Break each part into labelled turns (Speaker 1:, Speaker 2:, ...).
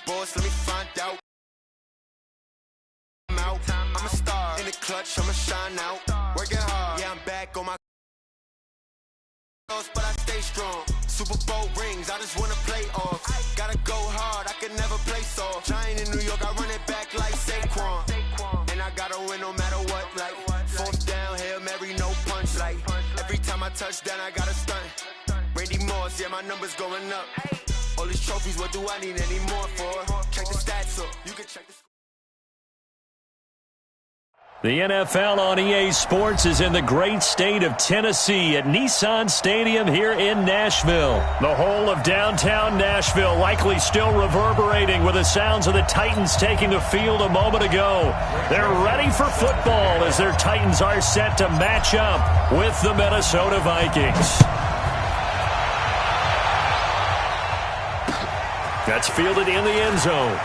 Speaker 1: boss, let me find out. I'm out, I'm a star. In the clutch, I'ma shine out. Working hard, yeah, I'm back on my but I stay strong. Super Bowl rings, I just wanna play off. Gotta go hard, I can never play soft. Giant in New York, I run it back like Saquon. And I gotta win no matter what, like fourth down, Hail Mary, no punch. Like every time I touch down, I gotta stunt. Randy Moss, yeah, my numbers going up. All these trophies, what do I need any more for? Check the stats up, you can check the.
Speaker 2: The NFL on EA Sports is in the great state of Tennessee at Nissan Stadium here in Nashville. The whole of downtown Nashville likely still reverberating with the sounds of the Titans taking the field a moment ago. They're ready for football as their Titans are set to match up with the Minnesota Vikings. That's fielded in the end zone.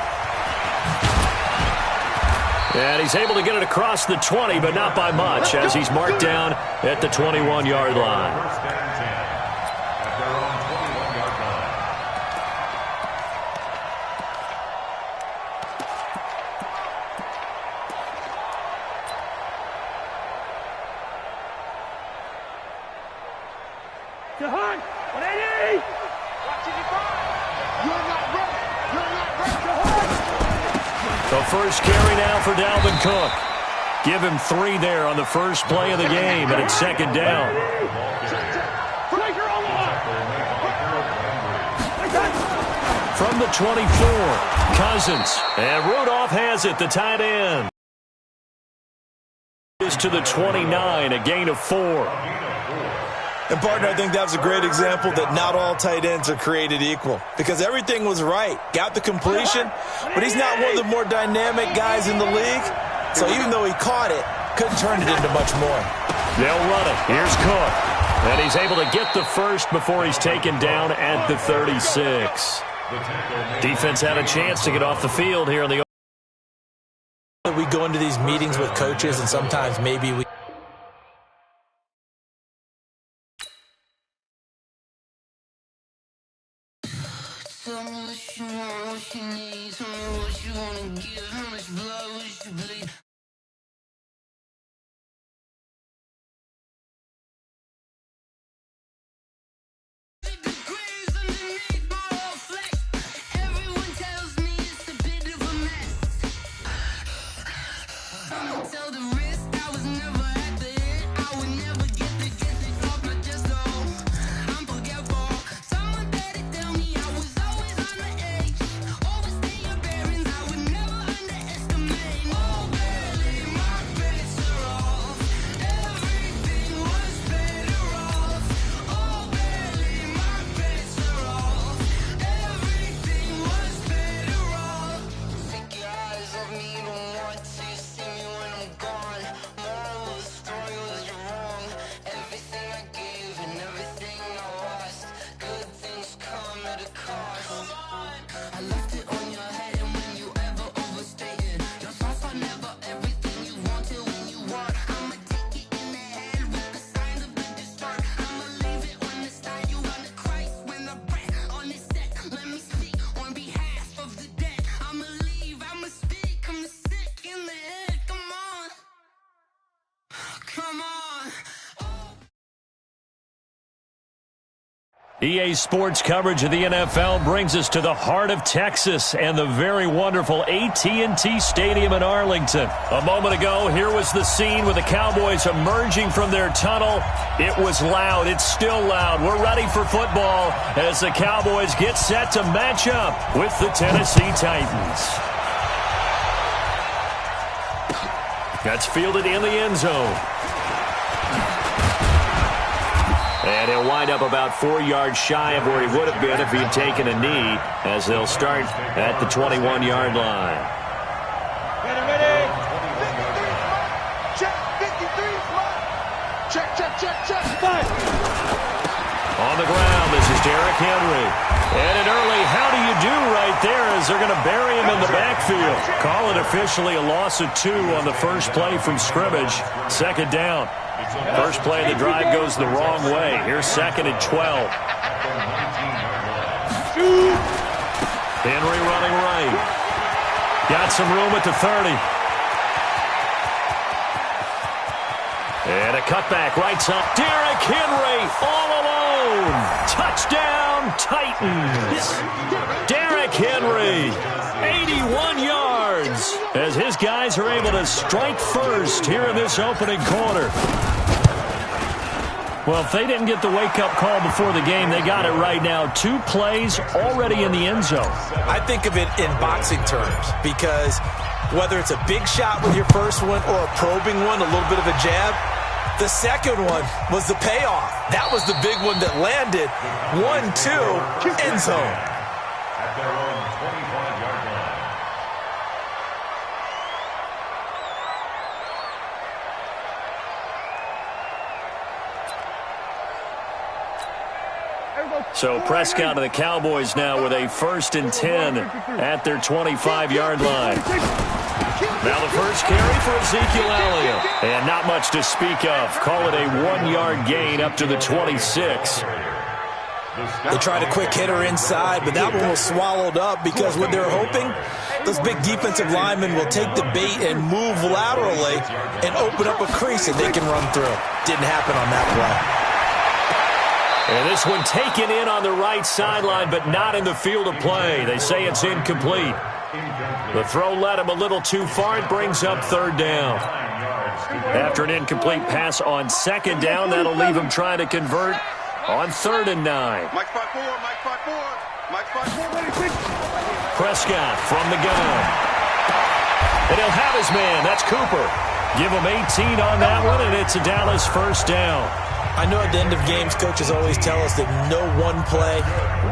Speaker 2: And he's able to get it across the 20, but not by much, as he's marked down at the 21-yard line. The first carry now for Dalvin Cook. Give him 3 there on the first play of the game, and it's second down. From the 24, Cousins. And Rudolph has it, the tight end. Is to the 29, a gain of 4.
Speaker 3: And, partner, I think that was a great example that not all tight ends are created equal because everything was right. Got the completion, but he's not one of the more dynamic guys in the league. So even though he caught it, couldn't turn it into much more.
Speaker 2: They'll run it. Here's Cook. And he's able to get the first before he's taken down at the 36. Defense had a chance to get off the field here in the.
Speaker 3: We go into these meetings with coaches, and sometimes maybe we.
Speaker 4: Tell me what you want, what you need. Tell me what you wanna give. How much blood would you bleed?
Speaker 2: EA Sports coverage of the NFL brings us to the heart of Texas and the very wonderful AT&T Stadium in Arlington. A moment ago, here was the scene with the Cowboys emerging from their tunnel. It was loud. It's still loud. We're ready for football as the Cowboys get set to match up with the Tennessee Titans. That's fielded in the end zone. And he'll wind up about 4 yards shy of where he would have been if he'd taken a knee, as they'll start at the 21-yard line.
Speaker 5: Ready. 53. Check. 53. Check. Five.
Speaker 2: On the ground, this is Derrick Henry. And an early how do you do right there as they're going to bury him in the backfield. Call it officially a loss of 2 on the first play from scrimmage. Second down. First play of the drive goes the wrong way. Here's second and 12. Henry running right. Got some room at the 30. And a cutback right side. Derrick Henry all alone. Touchdown, Titans. Derrick Henry, 81 yards, as his guys are able to strike first here in this opening quarter. Well, if they didn't get the wake-up call before the game, they got it right now. 2 plays already in the end zone.
Speaker 3: I think of it in boxing terms because whether it's a big shot with your first one or a probing one, a little bit of a jab, the second one was the payoff. That was the big one that landed. 1-2, end zone.
Speaker 2: So Prescott and the Cowboys now with a 1st and 10 at their 25-yard line. Now the first carry for Ezekiel Elliott. And not much to speak of. Call it a 1-yard gain up to the 26.
Speaker 3: They tried a quick hitter inside, but that one was swallowed up because what they're hoping, those big defensive linemen will take the bait and move laterally and open up a crease that they can run through. Didn't happen on that play.
Speaker 2: And this one taken in on the right sideline, but not in the field of play. They say it's incomplete. The throw led him a little too far. It brings up 3rd down. After an incomplete pass on 2nd down, that'll leave him trying to convert on 3rd and 9.
Speaker 5: Mike 5-4, Mike 5-4, Mike 5-4.
Speaker 2: Prescott from the gun. And he'll have his man. That's Cooper. Give him 18 on that one, and it's a Dallas 1st down.
Speaker 3: I know at the end of games, coaches always tell us that no one play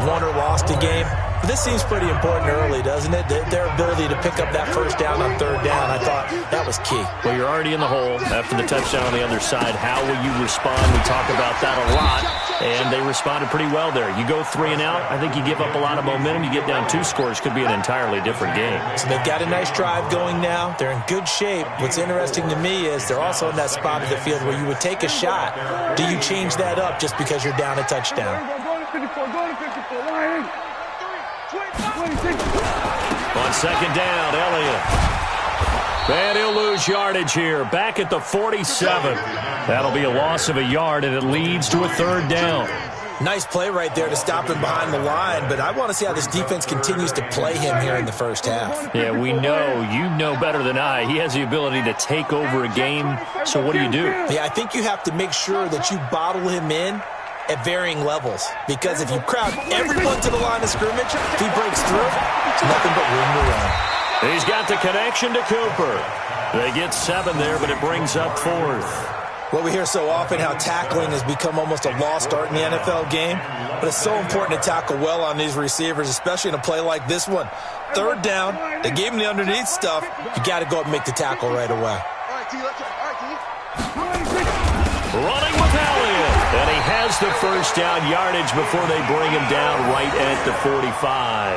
Speaker 3: won or lost a game. But this seems pretty important early, doesn't it? Their ability to pick up that 1st down on 3rd down, I thought that was key.
Speaker 2: Well, you're already in the hole after the touchdown on the other side. How will you respond? We talk about that a lot, and they responded pretty well there. You go 3 and out, I think you give up a lot of momentum. You get down 2 scores, could be an entirely different game.
Speaker 3: So they've got a nice drive going now. They're in good shape. What's interesting to me is they're also in that spot of the field where you would take a shot. Do you change that up just because you're down a touchdown?
Speaker 2: On 2nd down, Elliott. And he'll lose yardage here. Back at the 47. That'll be a loss of a yard, and it leads to a 3rd down.
Speaker 3: Nice play right there to stop him behind the line, but I want to see how this defense continues to play him here in the 1st half.
Speaker 2: Yeah, we know. You know better than I. He has the ability to take over a game, so what do? Yeah,
Speaker 3: I think you have to make sure that you bottle him in at varying levels, because if you crowd everyone to the line of scrimmage, if he breaks through, it's nothing but room to run.
Speaker 2: He's got the connection to Cooper. They get 7 there, but it brings up 4th.
Speaker 3: Well, we hear so often how tackling has become almost a lost art in the NFL game, but it's so important to tackle well on these receivers, especially in a play like this one. 3rd down, they gave him the underneath stuff. You got to go up and make the tackle right away.
Speaker 2: Running with Elliott, and he has the 1st down yardage before they bring him down right at the 45.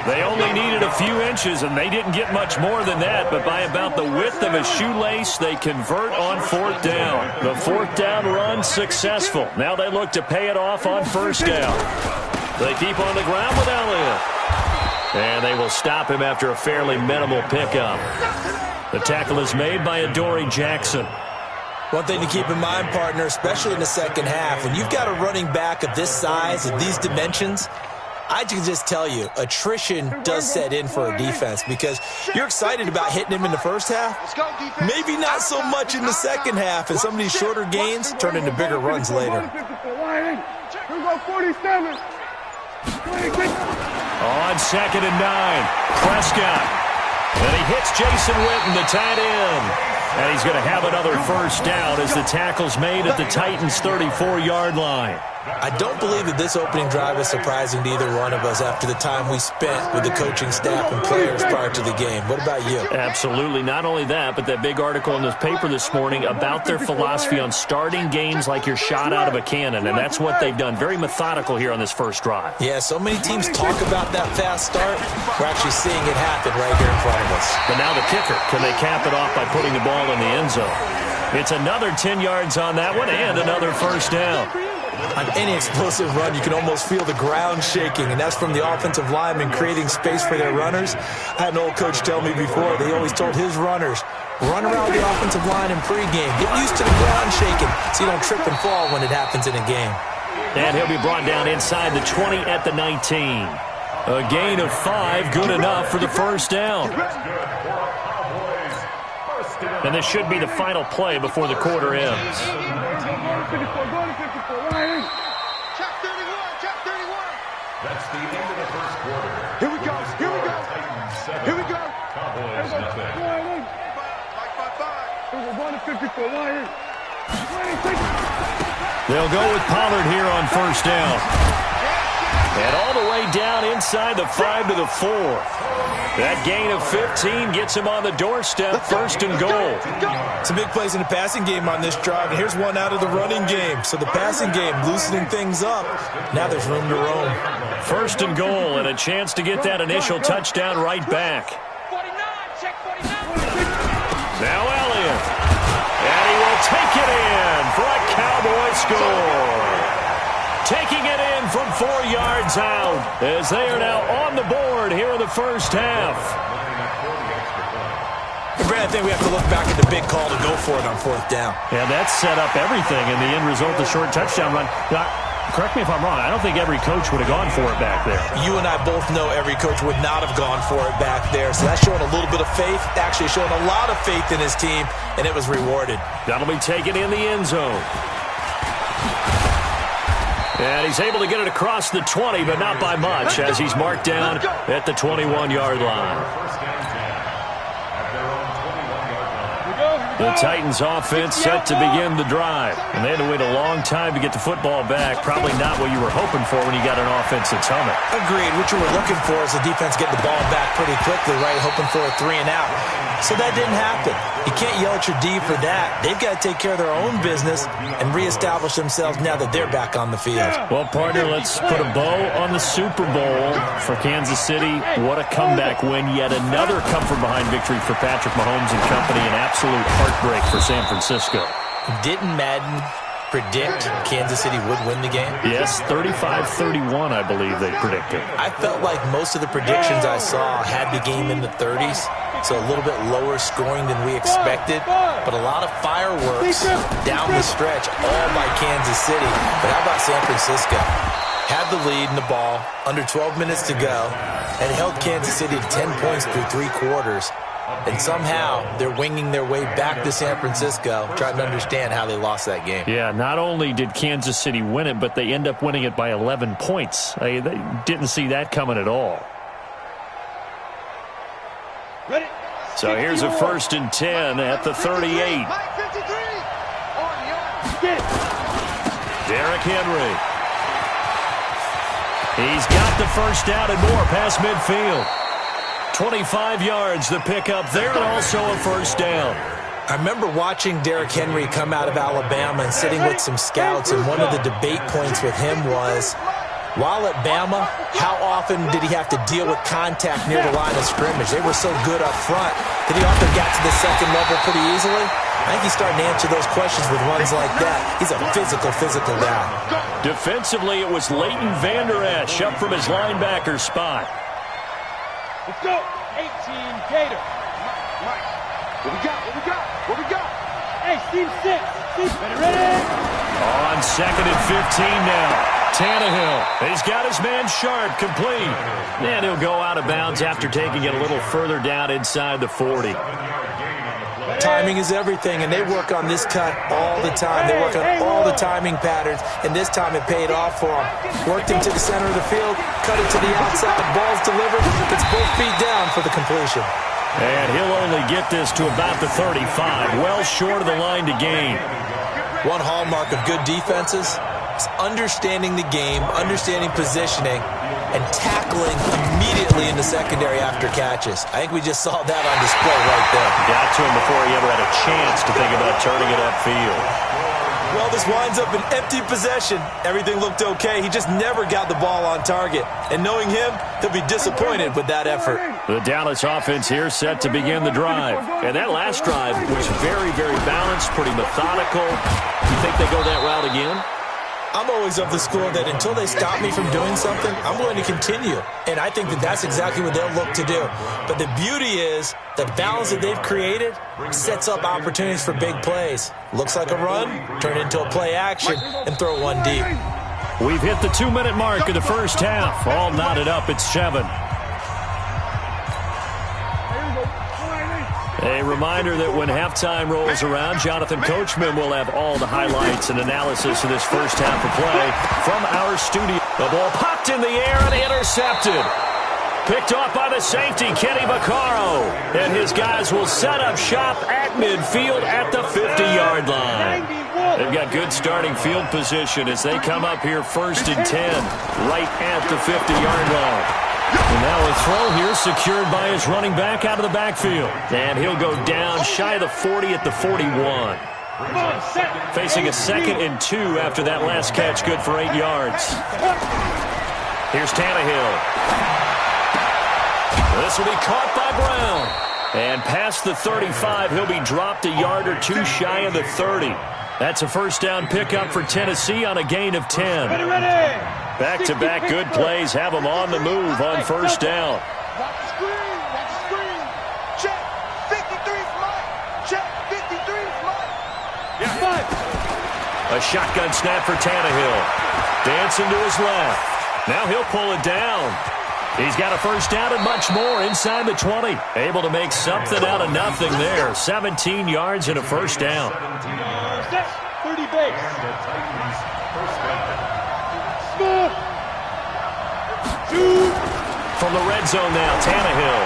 Speaker 2: They only needed a few inches, and they didn't get much more than that, but by about the width of a shoelace, they convert on 4th down. The 4th down run successful. Now they look to pay it off on 1st down. They keep on the ground with Elliott, and they will stop him after a fairly minimal pickup. The tackle is made by Adoree Jackson.
Speaker 3: One thing to keep in mind, partner, especially in the 2nd half, when you've got a running back of this size and these dimensions, I can just tell you, attrition does set in for a defense because you're excited about hitting him in the 1st half. Maybe not so much in the 2nd half, and some of these shorter gains turn into bigger runs later.
Speaker 2: On 2nd and 9, Prescott. And he hits Jason Witten, the tight end. And he's going to have another 1st down as the tackle's made at the Titans' 34-yard line.
Speaker 3: I don't believe that this opening drive is surprising to either one of us after the time we spent with the coaching staff and players prior to the game. What about you?
Speaker 2: Absolutely. Not only that, but that big article in the paper this morning about their philosophy on starting games like you're shot out of a cannon, and that's what they've done. Very methodical here on this 1st drive.
Speaker 3: Yeah, so many teams talk about that fast start. We're actually seeing it happen right here in front of us.
Speaker 2: But now the kicker, can they cap it off by putting the ball in the end zone? It's another 10 yards on that one and another 1st down.
Speaker 3: On any explosive run, you can almost feel the ground shaking, and that's from the offensive linemen creating space for their runners. I had an old coach tell me before, they always told his runners, run around the offensive line in pregame. Get used to the ground shaking so you don't trip and fall when it happens in a game.
Speaker 2: And he'll be brought down inside the 20 at the 19. A gain of 5, good enough for the first down. And this should be the final play before the quarter ends.
Speaker 5: Check 31, check 31. That's the end of the first quarter. Here we go, here we go. Here we go. Cowboys nothing.
Speaker 2: They'll go with Pollard here on first down. And all the way down inside the 5 to the 4. That gain of 15 gets him on the doorstep, first and goal.
Speaker 3: Some big plays in the passing game on this drive, and here's one out of the running game. So the passing game loosening things up. Now there's room to roam.
Speaker 2: First and goal, and a chance to get that initial touchdown right back.
Speaker 6: 49, check 49.
Speaker 2: Now Elliott. And he will take it in for a Cowboy score. Taking it in from 4 yards out as they are now on the board here in the first half.
Speaker 3: Brad, I think we have to look back at the big call to go for it on fourth down.
Speaker 2: Yeah, that set up everything in the end result, the short touchdown run. Now, correct me if I'm wrong, I don't think every coach would have gone for it back there.
Speaker 3: You and I both know every coach would not have gone for it back there. So that's showing a little bit of faith, actually showing a lot of faith in his team, and it was rewarded.
Speaker 2: That'll be taken in the end zone. And he's able to get it across the 20, but not by much, as he's marked down at the 21-yard line. The Titans offense set to begin the drive. And they had to wait a long time to get the football back. Probably not what you were hoping for when you got an offense that's humming.
Speaker 3: Agreed. What you were looking for is the defense getting the ball back pretty quickly, right? Hoping for a 3 and out. So that didn't happen. You can't yell at your D for that. They've got to take care of their own business and reestablish themselves now that they're back on the field.
Speaker 2: Well, partner, let's put a bow on the Super Bowl for Kansas City. What a comeback win. Yet another come-from-behind victory for Patrick Mahomes and company. An absolute heartbreak for San Francisco.
Speaker 3: Didn't Madden predict Kansas City would win the game?
Speaker 2: Yes, 35-31, I believe they predicted.
Speaker 3: I felt like most of the predictions I saw had the game in the 30s, so a little bit lower scoring than we expected, but a lot of fireworks down the stretch, all by Kansas City. But how about San Francisco? Had the lead in the ball, under 12 minutes to go, and held Kansas City to 10 points through 3 quarters. And somehow they're winging their way back to San Francisco, trying to understand how they lost that game.
Speaker 2: Yeah, not only did Kansas City win it, but they end up winning it by 11 points. They didn't see that coming at all.
Speaker 6: Ready?
Speaker 2: So here's a 1st and 10 at the 38. Derrick Henry. He's got the first down and more past midfield. 25 yards the pickup there, and also a first down.
Speaker 3: I remember watching Derrick Henry come out of Alabama and sitting with some scouts, and one of the debate points with him was, while at Bama, how often did he have to deal with contact near the line of scrimmage? They were so good up front that he often got to the second level pretty easily. I think he's starting to answer those questions with runs like that. He's a physical guy.
Speaker 2: Defensively, it was Leighton Vander Esch up from his linebacker spot.
Speaker 6: Let's go. 18 Gator.
Speaker 5: Mike, what we got? What we got? What we got?
Speaker 6: Hey, Steve 6. Steve, ready?
Speaker 2: On 2nd and 15 now. Tannehill. He's got his man Sharp complete. And he'll go out of bounds after taking it a little further down inside the 40.
Speaker 3: Timing is everything, and they work on this cut all the time. They work on all the timing patterns, and this time it paid off for them. Worked him to the center of the field, cut it to the outside, ball's delivered, gets both feet down for the completion.
Speaker 2: And he'll only get this to about the 35, well short of the line to gain.
Speaker 3: One hallmark of good defenses is understanding the game, understanding positioning, and tackling immediately in the secondary after catches. I think we just saw that on display right there.
Speaker 2: Got to him before he ever had a chance to think about turning it upfield.
Speaker 3: Well, this winds up an empty possession. Everything looked okay. He just never got the ball on target. And knowing him, he'll be disappointed with that effort.
Speaker 2: The Dallas offense here set to begin the drive. And that last drive was very, very balanced, pretty methodical. You think they go that route again?
Speaker 3: I'm always of the school that until they stop me from doing something, I'm going to continue. And I think that that's exactly what they'll look to do. But the beauty is the balance that they've created sets up opportunities for big plays. Looks like a run, turn into a play action, and throw one deep.
Speaker 2: We've hit the 2-minute mark of the first half. All knotted up at 7. A reminder that when halftime rolls around, Jonathan Coachman will have all the highlights and analysis of this first half of play from our studio. The ball popped in the air and intercepted. Picked off by the safety, Kenny Vaccaro. And his guys will set up shop at midfield at the 50-yard line. They've got good starting field position as they come up here 1st and 10, right at the 50-yard line. And now a throw here secured by his running back out of the backfield. And he'll go down shy of the 40 at the 41. Facing a 2nd and 2 after that last catch, good for 8 yards. Here's Tannehill. This will be caught by Brown. And past the 35, he'll be dropped a yard or 2 shy of the 30. That's a first down pickup for Tennessee on a gain of 10. Back-to-back good plays have them on the move on first down.
Speaker 5: Watch the screen. Watch the screen. Check. 53's Mike. Check. 53's Mike.
Speaker 2: A shotgun snap for Tannehill. Dancing to his left. Now he'll pull it down. He's got a first down and much more inside the 20. Able to make something out of nothing there. 17 yards and a first down.
Speaker 6: 30 base. Smooth.
Speaker 2: From the red zone now, Tannehill.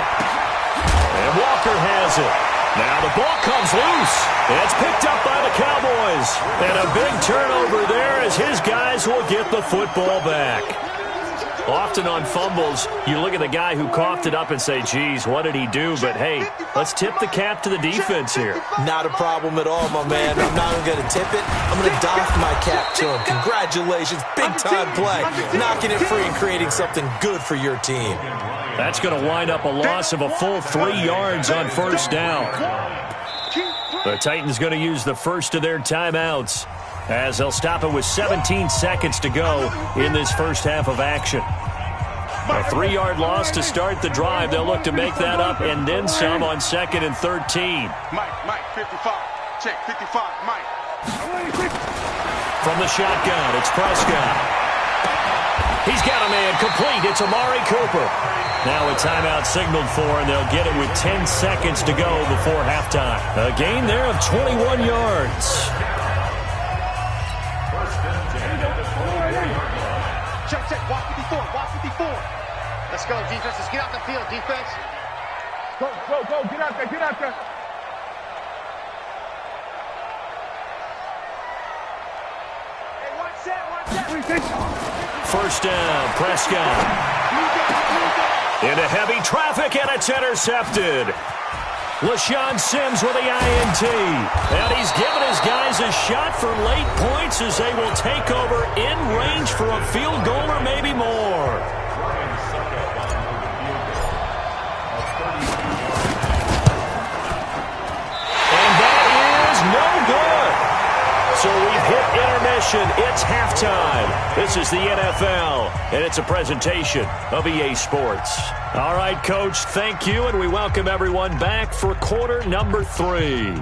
Speaker 2: And Walker has it. Now the ball comes loose. It's picked up by the Cowboys. And a big turnover there as his guys will get the football back. Often on fumbles, you look at the guy who coughed it up and say, geez, what did he do? But, hey, let's tip the cap to the defense here.
Speaker 3: Not a problem at all, my man. I'm not even going to tip it. I'm going to doff my cap to him. Congratulations. Big-time play. Knocking it free and creating something good for your team.
Speaker 2: That's going to wind up a loss of a full 3 yards on first down. The Titans going to use the first of their timeouts as they'll stop it with 17 seconds to go in this first half of action. A 3-yard loss to start the drive. They'll look to make that up and then some on 2nd and 13.
Speaker 5: Mike, 55. Check, 55, Mike.
Speaker 2: From the shotgun, it's Prescott. He's got a man complete. It's Amari Cooper. Now a timeout signaled for, and they'll get it with 10 seconds to go before halftime. A gain there of 21 yards.
Speaker 5: Check, watch 54, watch 54.
Speaker 7: Let's go, defense. Let's get out the field, defense.
Speaker 5: Go, get out there, get out there. Hey, watch that.
Speaker 2: First down, Prescott. Into heavy traffic, and it's intercepted. LaShawn Sims with the INT. And he's given his guys a shot for late points as they will take over in range for a field goal or maybe more. And that is no good. So we've hit intermission. It's halftime. This is the NFL, and it's a presentation of EA Sports. All right, Coach, thank you, and we welcome everyone back for quarter number 3.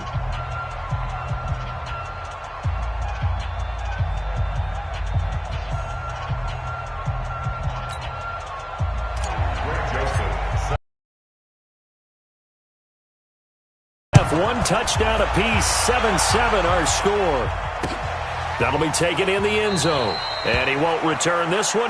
Speaker 2: One touchdown apiece, 7-7 our score. That'll be taken in the end zone, and he won't return this one.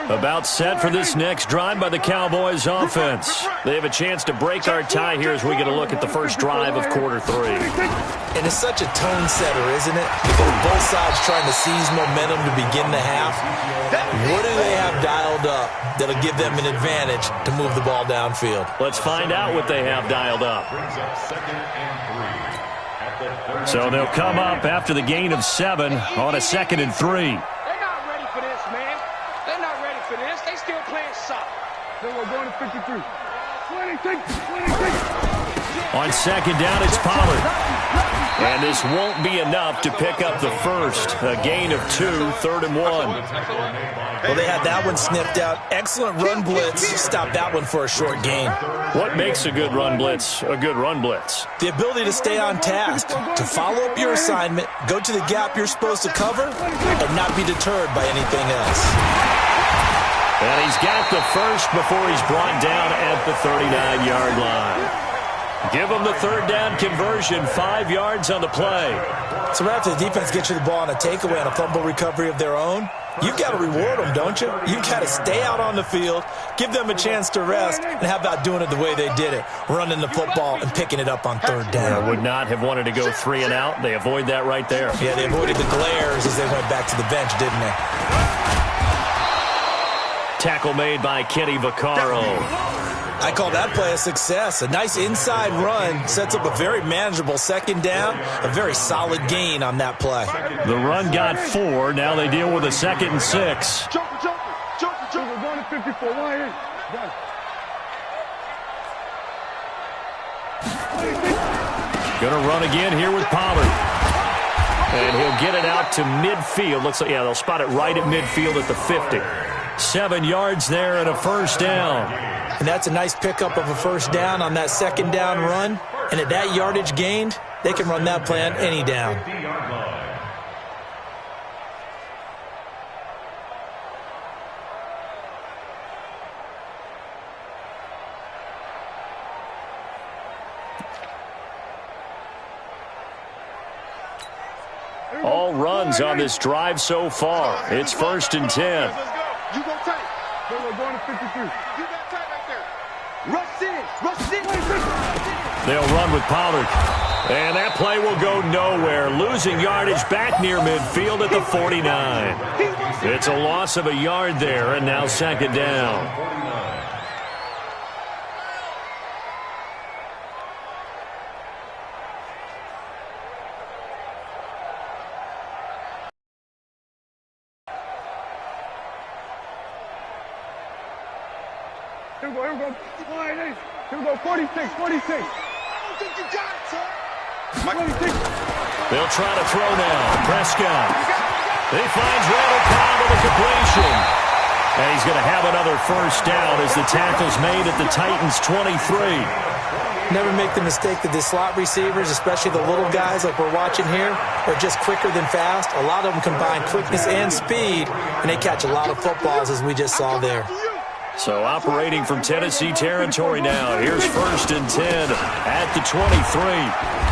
Speaker 2: About set for this next drive by the Cowboys offense. They have a chance to break our tie here as we get a look at the first drive of quarter 3.
Speaker 3: And it's such a tone setter, isn't it? Because both sides trying to seize momentum to begin the half. What do they have dialed up that'll give them an advantage to move the ball downfield?
Speaker 2: Let's find out what they have dialed up. So they'll come up after the gain of 7 on a 2nd and 3.
Speaker 6: They're not ready for this, man. They're not ready Then we're going to 53. 26.
Speaker 2: On second down, it's Pollard. And this won't be enough to pick up the first. A gain of 2, 3rd and 1.
Speaker 3: Well, they had that one sniffed out. Excellent run blitz. Stop that one for a short gain.
Speaker 2: What makes a good run blitz a good run blitz?
Speaker 3: The ability to stay on task, to follow up your assignment, go to the gap you're supposed to cover, and not be deterred by anything else.
Speaker 2: And he's got the first before he's brought down at the 39-yard line. Give them the 3rd down conversion, 5 yards on the play.
Speaker 3: So right after the defense gets you the ball on a takeaway and a fumble recovery of their own, you've got to reward them, don't you? You've got to stay out on the field, give them a chance to rest, and how about doing it the way they did it, running the football and picking it up on 3rd down.
Speaker 2: I would not have wanted to go 3 and out. They avoid that right there.
Speaker 3: Yeah, they avoided the glares as they went back to the bench, didn't they?
Speaker 2: Tackle made by Kenny Vaccaro.
Speaker 3: I call that play a success. A nice inside run sets up a very manageable 2nd down, a very solid gain on that play.
Speaker 2: The run got 4. Now they deal with a 2nd and 6.
Speaker 6: Joker. We're going to 54. 1-8.
Speaker 2: Gonna run again here with Pollard. And he'll get it out to midfield. Looks like, yeah, they'll spot it right at midfield at the 50. 7 yards there and a 1st down.
Speaker 3: And that's a nice pickup of a 1st down on that 2nd down run. And at that yardage gained, they can run that play on any down.
Speaker 2: All runs on this drive so far. It's 1st and 10.
Speaker 6: You go tight. Then we're going to 53. You got tight right there. Rush in.
Speaker 2: They'll run with Pollard. And that play will go nowhere. Losing yardage back near midfield at the 49. It's a loss of a yard there, and now 2nd down.
Speaker 6: Here we go. 1-8. Here we go. 46. I don't think you got it, sir. 26.
Speaker 2: They'll try to throw now. Prescott. He finds Randall Cobb with a completion. And he's going to have another 1st down as the tackle's made at the Titans' 23.
Speaker 3: Never make the mistake that the slot receivers, especially the little guys like we're watching here, are just quicker than fast. A lot of them combine quickness and speed, and they catch a lot of footballs as we just saw there.
Speaker 2: So operating from Tennessee territory now. Here's 1st and 10 at the 23.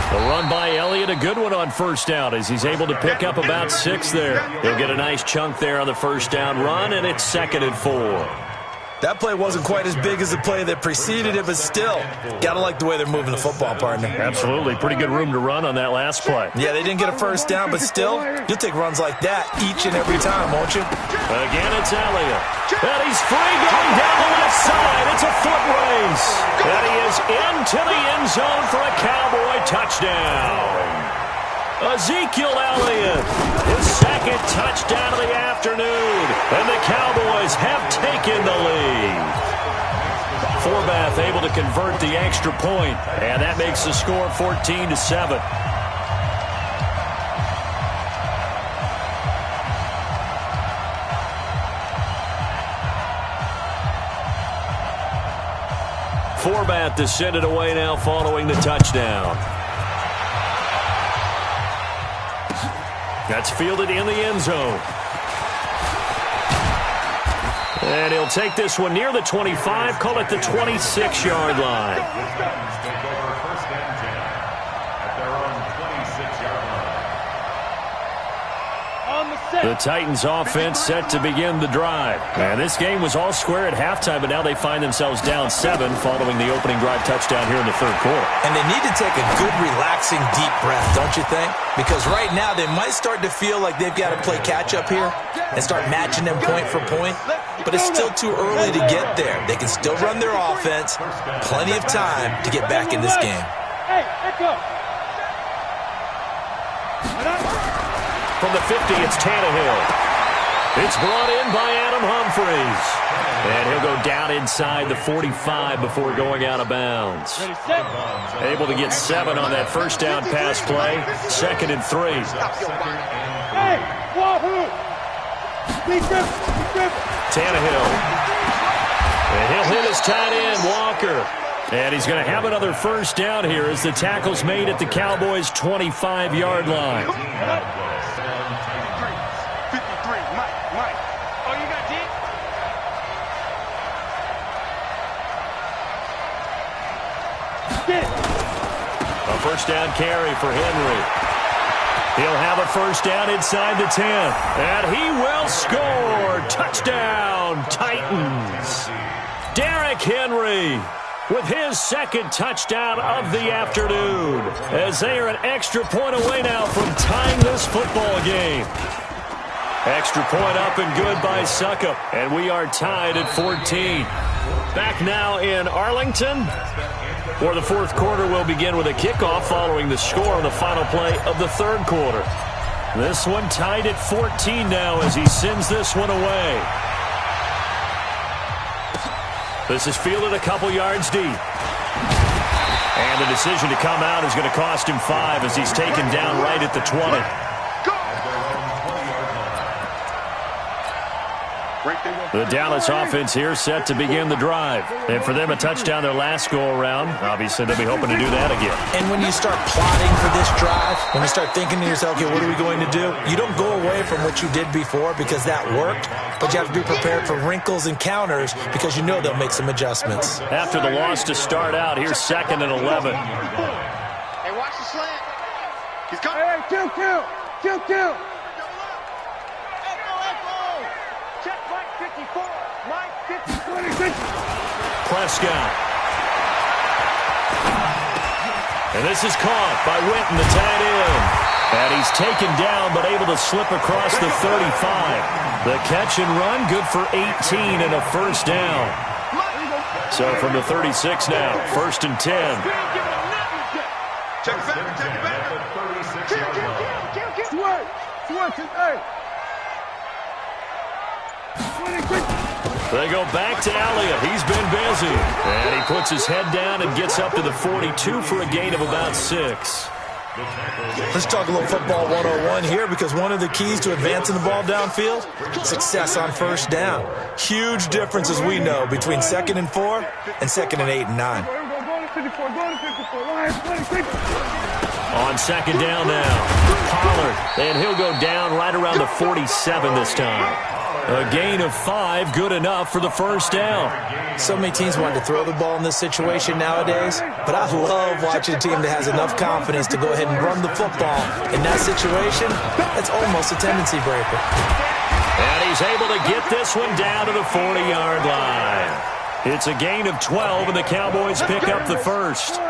Speaker 2: The run by Elliott, a good one on 1st down as he's able to pick up about 6 there. He'll get a nice chunk there on the 1st down run, and it's 2nd and 4.
Speaker 3: That play wasn't quite as big as the play that preceded it, but still, gotta like the way they're moving the football, partner.
Speaker 2: Absolutely. Pretty good room to run on that last play.
Speaker 3: Yeah, they didn't get a 1st down, but still, you'll take runs like that each and every time, won't you?
Speaker 2: Again, it's Elliott. And he's free going down the left side. It's a foot race. And he is into the end zone for a Cowboy touchdown. Ezekiel Elliott, his 2nd touchdown of the afternoon, and the Cowboys have taken the lead. Forbath able to convert the extra point, and that makes the score 14-7. Forbath to send it away now following the touchdown. That's fielded in the end zone. And he'll take this one near the 25, call it the 26-yard line. The Titans offense set to begin the drive. And this game was all square at halftime, but now they find themselves down 7 following the opening drive touchdown here in the 3rd quarter.
Speaker 3: And they need to take a good, relaxing, deep breath, don't you think? Because right now they might start to feel like they've got to play catch-up here and start matching them point for point. But it's still too early to get there. They can still run their offense. Plenty of time to get back in this game.
Speaker 6: Hey, let's go.
Speaker 2: From the 50, it's Tannehill. It's brought in by Adam Humphries. And he'll go down inside the 45 before going out of bounds. Able to get 7 on that first down pass play. 2nd and 3.
Speaker 6: Hey, Wahoo!
Speaker 2: Tannehill. And he'll hit his tight end, Walker. And he's going to have another first down here as the tackle's made at the Cowboys' 25-yard line.
Speaker 6: 53, Mike. Oh, you got deep?
Speaker 2: A first down carry for Henry. He'll have a first down inside the 10. And he will score. Touchdown, Titans. Derrick Henry with his 2nd touchdown of the afternoon, as they are an extra point away now from tying this football game. Extra point up and good by Suckup, and we are tied at 14. Back now in Arlington, where the 4th quarter will begin with a kickoff following the score on the final play of the 3rd quarter. This one tied at 14 now as he sends this one away. This is fielded a couple yards deep. And the decision to come out is going to cost him 5 as he's taken down right at the 20. The Dallas offense here set to begin the drive. And for them, a touchdown their last go-around. Obviously, they'll be hoping to do that again.
Speaker 3: And when you start plotting for this drive, when you start thinking to yourself, okay, what are we going to do? You don't go away from what you did before because that worked, but you have to be prepared for wrinkles and counters because you know they'll make some adjustments.
Speaker 2: After the loss to start out, here's 2nd and 11.
Speaker 7: Hey, watch the slant. He's coming.
Speaker 6: Hey, kill.
Speaker 7: Check Mike 54. Mike
Speaker 6: 26.
Speaker 2: Prescott. And this is caught by Witten, the tight end. And he's taken down but able to slip across the 35. The catch and run good for 18 and a first down. So from the 36 now, 1st and 10.
Speaker 5: Check it back.
Speaker 6: Hey.
Speaker 2: They go back to Elliott. He's been busy. And he puts his head down and gets up to the 42 for a gain of about 6.
Speaker 3: Let's talk a little football 101 here because one of the keys to advancing the ball downfield, success on first down. Huge difference, as we know, between 2nd and 4 and 2nd and 8 and 9.
Speaker 2: On 2nd down now, Pollard. And he'll go down right around the 47 this time. A gain of 5, good enough for the first down.
Speaker 3: So many teams want to throw the ball in this situation nowadays, but I love watching a team that has enough confidence to go ahead and run the football. In that situation, that's almost a tendency breaker.
Speaker 2: And he's able to get this one down to the 40-yard line. It's a gain of 12, and the Cowboys pick up the first.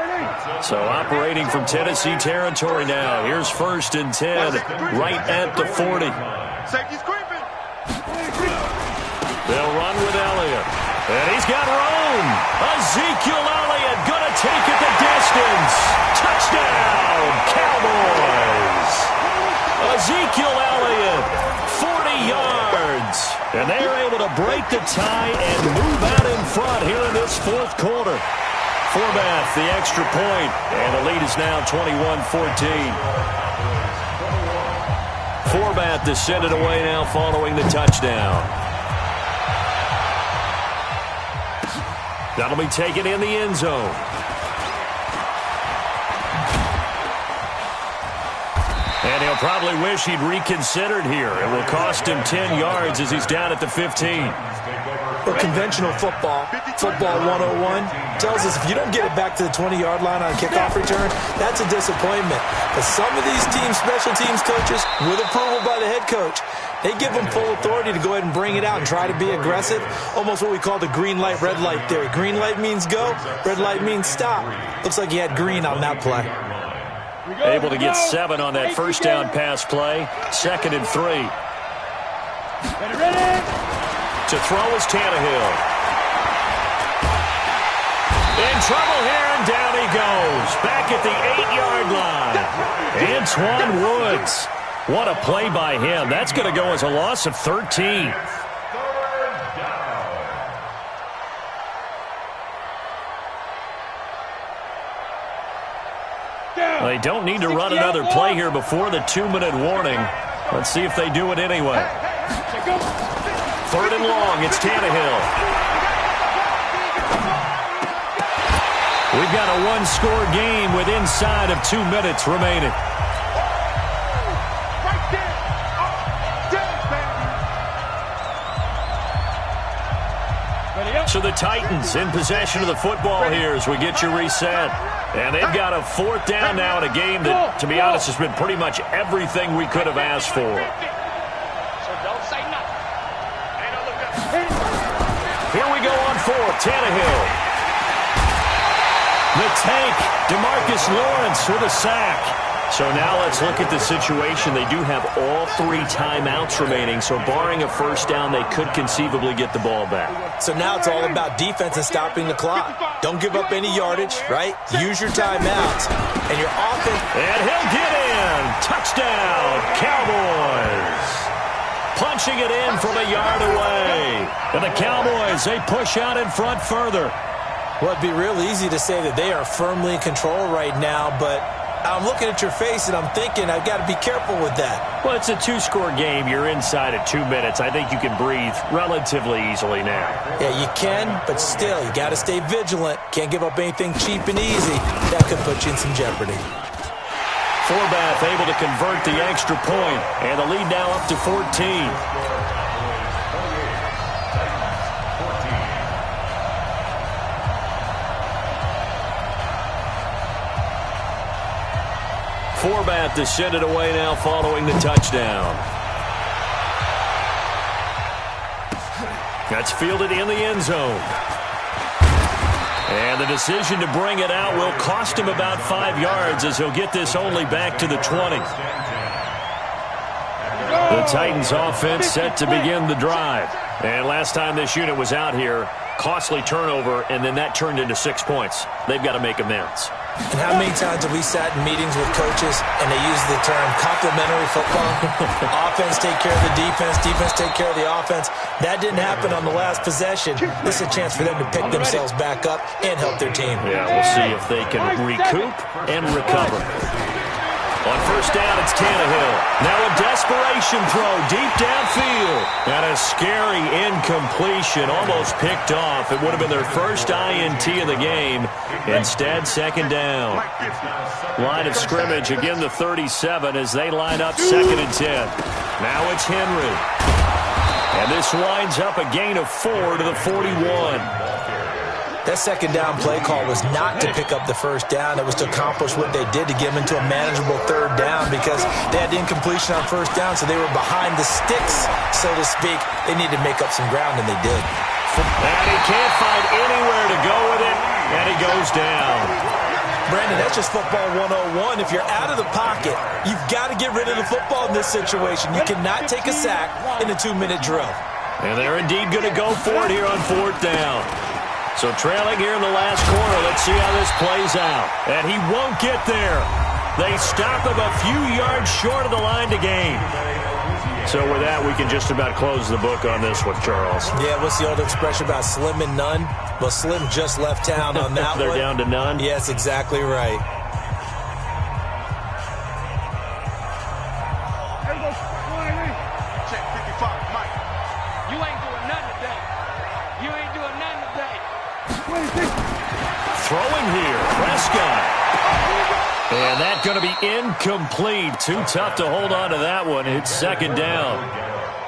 Speaker 2: So operating from Tennessee territory now. Here's 1st and 10, right at the 40.
Speaker 5: Safety's creeping.
Speaker 2: They'll run with Elliott. And he's got room. Ezekiel Elliott going to take it the distance. Touchdown, Cowboys. Ezekiel Elliott, 40 yards. And they are able to break the tie and move out in front here in this 4th quarter. Forbath, the extra point, and the lead is now 21-14. Forbath to send it away now following the touchdown. That'll be taken in the end zone. And he'll probably wish he'd reconsidered here. It will cost him 10 yards as he's down at the 15.
Speaker 3: Well, conventional football 101, tells us if you don't get it back to the 20-yard line on a kickoff return, that's a disappointment. But some of these teams, special teams coaches, with approval by the head coach, they give them full authority to go ahead and bring it out and try to be aggressive. Almost what we call the green light, red light theory. Green light means go, red light means stop. Looks like he had green on that play.
Speaker 2: Able to get 7 on that first down pass play. 2nd and 3. To throw is Tannehill. In trouble here, and down he goes. Back at the 8-yard line. Antoine Woods. What a play by him. That's going to go as a loss of 13. They don't need to run another play here before the 2-minute warning. Let's see if they do it anyway. 3rd and long. It's Tannehill. We've got a one-score game with inside of 2 minutes remaining. So the Titans in possession of the football here as we get you reset. And they've got a 4th down now in a game that, to be honest, has been pretty much everything we could have asked for. Here we go on 4th. Tannehill. The tank, DeMarcus Lawrence with a sack. So now let's look at the situation. They do have all 3 timeouts remaining, so barring a 1st down, they could conceivably get the ball back.
Speaker 3: So now it's all about defense and stopping the clock. Don't give up any yardage, right? Use your timeouts. And your offense...
Speaker 2: And he'll get in. Touchdown, Cowboys. Punching it in from a yard away. And the Cowboys, they push out in front further.
Speaker 3: Well, it'd be real easy to say that they are firmly in control right now, but I'm looking at your face and I'm thinking I've got to be careful with that.
Speaker 2: Well, it's a 2-score game. You're inside at 2 minutes. I think you can breathe relatively easily now.
Speaker 3: Yeah, you can, but still, you got to stay vigilant. Can't give up anything cheap and easy. That could put you in some jeopardy.
Speaker 2: Forbath able to convert the extra point, and the lead now up to 14. Forbath to send it away now following the touchdown. That's fielded in the end zone. And the decision to bring it out will cost him about 5 yards as he'll get this only back to the 20. The Titans offense set to begin the drive. And last time this unit was out here, costly turnover, and then that turned into 6 points. They've got to make amends.
Speaker 3: And how many times have we sat in meetings with coaches and they use the term complementary football? Offense take care of the defense, defense take care of the offense. That didn't happen on the last possession. This is a chance for them to pick themselves back up and help their team.
Speaker 2: Yeah, we'll see if they can recoup and recover. On 1st down, it's Tannehill. Now a desperation throw deep downfield. And a scary incompletion, almost picked off. It would have been their first INT of the game. Instead, 2nd down. Line of scrimmage, again the 37 as they line up 2nd and 10. Now it's Henry. And this winds up a gain of 4 to the 41.
Speaker 3: That 2nd down play call was not to pick up the 1st down. It was to accomplish what they did to get them into a manageable 3rd down because they had the incompletion on 1st down, so they were behind the sticks, so to speak. They needed to make up some ground, and they did.
Speaker 2: And he can't find anywhere to go with it, and he goes down.
Speaker 3: Brandon, that's just football 101. If you're out of the pocket, you've got to get rid of the football in this situation. You cannot take a sack in a 2-minute drill.
Speaker 2: And they're indeed going to go for it here on 4th down. So trailing here in the last quarter, let's see how this plays out. And he won't get there. They stop him a few yards short of the line to gain. So with that, we can just about close the book on this one, Charles.
Speaker 3: Yeah, what's the old expression about slim and none? Well, Slim just left town on that
Speaker 2: They're
Speaker 3: one.
Speaker 2: down to none?
Speaker 3: Yes, exactly right.
Speaker 7: Check 55, Mike. You ain't doing nothing today. You ain't doing nothing today.
Speaker 2: Throwing here, Prescott. And that's going to be incomplete. Too tough to hold on to that one. It's 2nd down.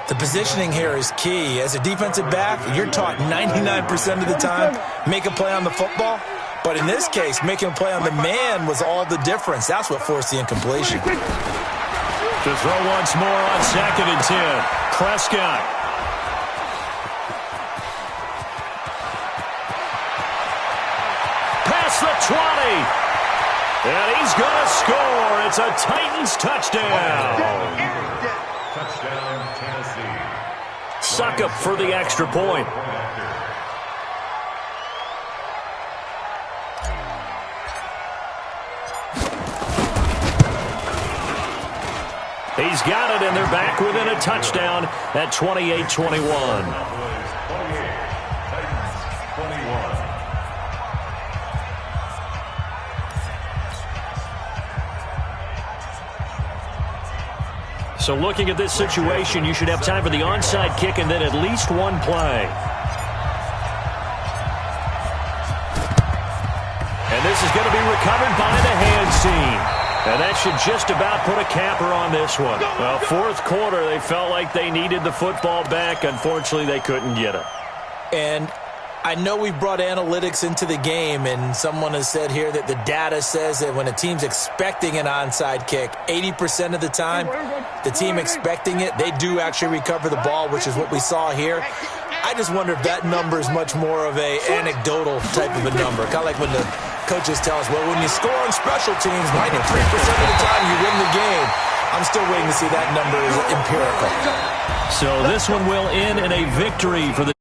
Speaker 3: The positioning here is key. As a defensive back, you're taught 99% of the time, make a play on the football. But in this case, making a play on the man was all the difference. That's what forced the incompletion.
Speaker 2: To throw once more on 2nd and 10. Prescott. Past the 20. And he's going to score. It's a Titans touchdown.
Speaker 5: Touchdown, Tennessee.
Speaker 2: Suck up for the extra point. He He's got it, and they're back within a touchdown at 28-21. So looking at this situation, you should have time for the onside kick and then at least one play. And this is going to be recovered by the hands team. And that should just about put a capper on this one. Well, fourth quarter, they felt like they needed the football back. Unfortunately, they couldn't get it.
Speaker 3: And I know we brought analytics into the game, and someone has said here that the data says that when a team's expecting an onside kick, 80% of the time, the team expecting it, they do actually recover the ball, which is what we saw here. I just wonder if that number is much more of a anecdotal type of a number. Kind of like when the coaches tell us, well, when you score on special teams, 93% of the time you win the game. I'm still waiting to see that number is empirical.
Speaker 2: So this one will end in a victory for the